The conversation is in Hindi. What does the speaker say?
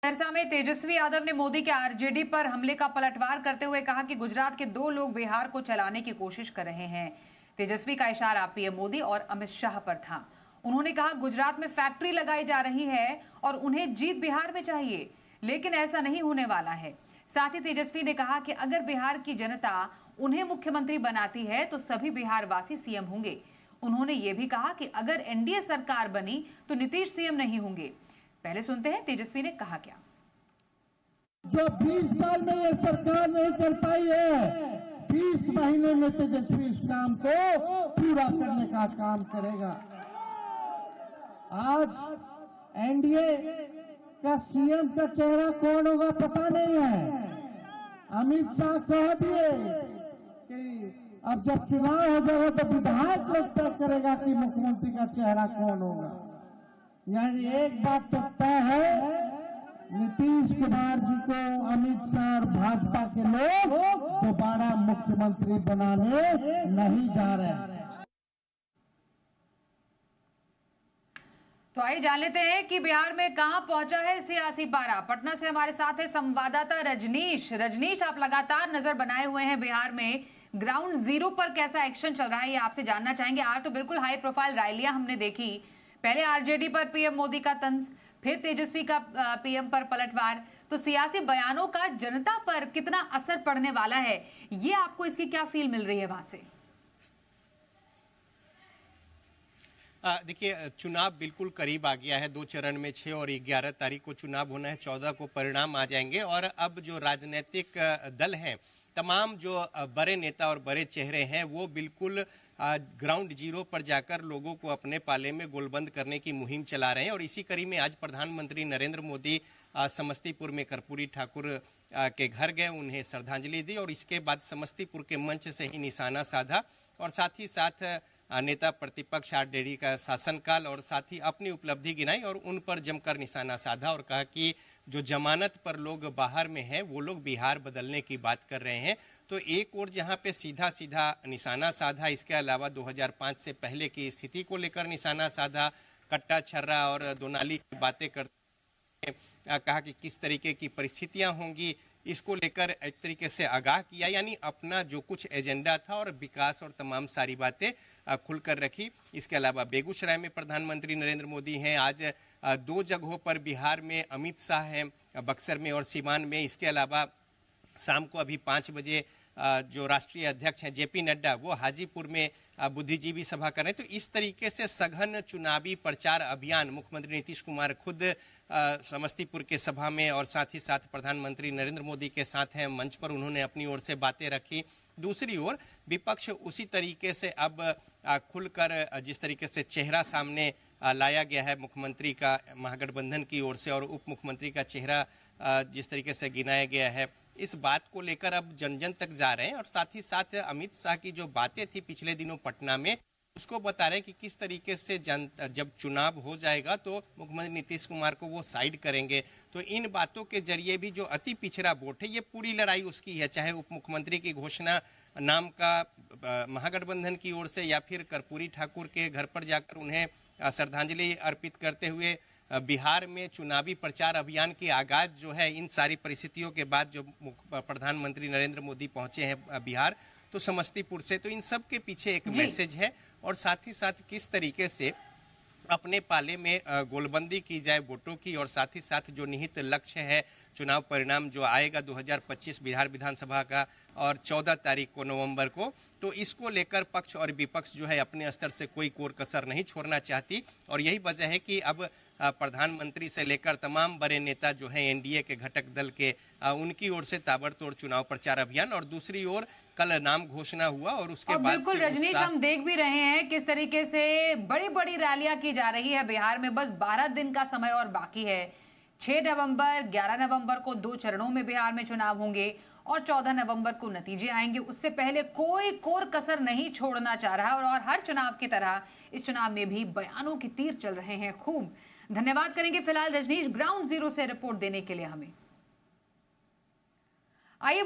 सहरसा में तेजस्वी यादव ने मोदी के आरजेडी पर हमले का पलटवार करते हुए कहा कि गुजरात के 2 लोग बिहार को चलाने की कोशिश कर रहे हैं। तेजस्वी का इशारा पीएम मोदी और अमित शाह पर था। उन्होंने कहा गुजरात में फैक्ट्री लगाई जा रही है और उन्हें जीत बिहार में चाहिए, लेकिन ऐसा नहीं होने वाला है। साथ ही तेजस्वी ने कहा कि अगर बिहार की जनता उन्हें मुख्यमंत्री बनाती है तो सभी बिहार वासी सीएम होंगे। उन्होंने ये भी कहा कि अगर एनडीए सरकार बनी तो नीतीश सीएम नहीं होंगे। पहले सुनते हैं तेजस्वी ने कहा क्या। जो 20 साल में ये सरकार नहीं कर पाई है, 20 महीने में तेजस्वी इस काम को पूरा करने का काम करेगा। आज एनडीए का सीएम का चेहरा कौन होगा पता नहीं है। अमित शाह कह दिए कि अब जब चुनाव हो जाएगा तो विधायक लोग तय करेगा कि मुख्यमंत्री का चेहरा कौन होगा। यानी एक बात तो तय है, नीतीश कुमार जी को अमित शाह और भाजपा के लोग दोबारा मुख्यमंत्री बनाने नहीं जा रहे हैं। तो आइए जान लेते हैं कि बिहार में कहां पहुंचा है सियासी पारा। पटना से हमारे साथ है संवाददाता रजनीश। रजनीश, आप लगातार नजर बनाए हुए हैं बिहार में, ग्राउंड जीरो पर कैसा एक्शन चल रहा है ये आपसे जानना चाहेंगे। आज तो बिल्कुल हाई प्रोफाइल रैलियां हमने देखी, पहले आरजेडी पर पीएम मोदी का तंज, फिर तेजस्वी का पीएम पर पलटवार। तो सियासी बयानों का जनता पर कितना असर पड़ने वाला है, ये आपको इसकी क्या फील मिल रही है वहां से? देखिए, चुनाव बिल्कुल करीब आ गया है। 2 चरण में 6 और 11 तारीख को चुनाव होना है, 14 को परिणाम आ जाएंगे। और अब जो राजनीतिक दल हैं, तमाम जो बड़े नेता और बड़े चेहरे हैं, वो बिल्कुल ग्राउंड जीरो पर जाकर लोगों को अपने पाले में गोलबंद करने की मुहिम चला रहे हैं। और इसी कड़ी में आज प्रधानमंत्री नरेंद्र मोदी समस्तीपुर में कर्पूरी ठाकुर के घर गए, उन्हें श्रद्धांजलि दी और इसके बाद समस्तीपुर के मंच से ही निशाना साधा और साथ ही साथ नेता प्रतिपक्ष आरजेडी का शासनकाल और साथ ही अपनी उपलब्धि गिनाई और उन पर जमकर निशाना साधा और कहा कि जो जमानत पर लोग बाहर में हैं वो लोग बिहार बदलने की बात कर रहे हैं। तो एक और जहां पे सीधा सीधा निशाना साधा, इसके अलावा 2005 से पहले की स्थिति को लेकर निशाना साधा, कट्टा छर्रा और दोनाली की बातें करते कहा कि किस तरीके की परिस्थितियां होंगी, इसको लेकर एक तरीके से आगाह किया। यानी अपना जो कुछ एजेंडा था और विकास और तमाम सारी बातें खुलकर रखी। इसके अलावा बेगूसराय में प्रधानमंत्री नरेंद्र मोदी हैं, आज 2 जगहों पर बिहार में अमित शाह हैं, बक्सर में और सीवान में। इसके अलावा शाम को अभी 5 बजे जो राष्ट्रीय अध्यक्ष हैं जेपी नड्डा, वो हाजीपुर में बुद्धिजीवी सभा कर रहे हैं। तो इस तरीके से सघन चुनावी प्रचार अभियान मुख्यमंत्री नीतीश कुमार खुद समस्तीपुर के सभा में और साथ ही साथ प्रधानमंत्री नरेंद्र मोदी के साथ हैं, मंच पर उन्होंने अपनी ओर से बातें रखी। दूसरी ओर विपक्ष उसी तरीके से अब खुलकर जिस तरीके से चेहरा सामने लाया गया है मुख्यमंत्री का महागठबंधन की ओर से और उप मुख्यमंत्री का चेहरा जिस तरीके से गिनाया गया है, इस बात को लेकर अब जन जन तक जा रहे हैं। और साथ ही साथ अमित शाह की जो बातें थी पिछले दिनों पटना में, उसको बता रहे हैं कि किस तरीके से जब चुनाव हो जाएगा तो मुख्यमंत्री नीतीश कुमार को वो साइड करेंगे। तो इन बातों के जरिए भी जो अति पिछड़ा वोट है, ये पूरी लड़ाई उसकी है, चाहे उप मुख्यमंत्री की घोषणा नाम का महागठबंधन की ओर से या फिर कर्पूरी ठाकुर के घर पर जाकर उन्हें श्रद्धांजलि अर्पित करते हुए बिहार में चुनावी प्रचार अभियान की आगाज जो है, इन सारी परिस्थितियों के बाद जो प्रधानमंत्री नरेंद्र मोदी पहुंचे हैं बिहार, तो समस्तीपुर से, तो इन सब के पीछे एक मैसेज है। और साथ ही साथ किस तरीके से अपने पाले में गोलबंदी की जाए वोटों की और साथ ही साथ जो निहित लक्ष्य है चुनाव परिणाम जो आएगा 2025 बिहार विधानसभा का और 14 तारीख को नवंबर को, तो इसको लेकर पक्ष और विपक्ष जो है अपने स्तर से कोई कोर कसर नहीं छोड़ना चाहती। और यही वजह है कि अब प्रधानमंत्री से लेकर तमाम बड़े नेता जो हैं एनडीए के घटक दल के, उनकी ओर से ताबड़तोड़ चुनाव प्रचार अभियान और दूसरी ओर कल नाम घोषणा हुआ और उसके बाद बिल्कुल रजनीश, हम देख भी रहे हैं किस तरीके से बड़ी बड़ी रैलियां की जा रही है बिहार में। बस 12 दिन का समय और बाकी है। 6 नवंबर 11 नवंबर को 2 चरणों में बिहार में चुनाव होंगे और 14 नवंबर को नतीजे आएंगे। उससे पहले कोई कोर कसर नहीं छोड़ना चाह रहा और हर चुनाव की तरह इस चुनाव में भी बयानों के तीर चल रहे हैं खूब। धन्यवाद करेंगे फिलहाल रजनीश ग्राउंड जीरो से रिपोर्ट देने के लिए हमें। आइए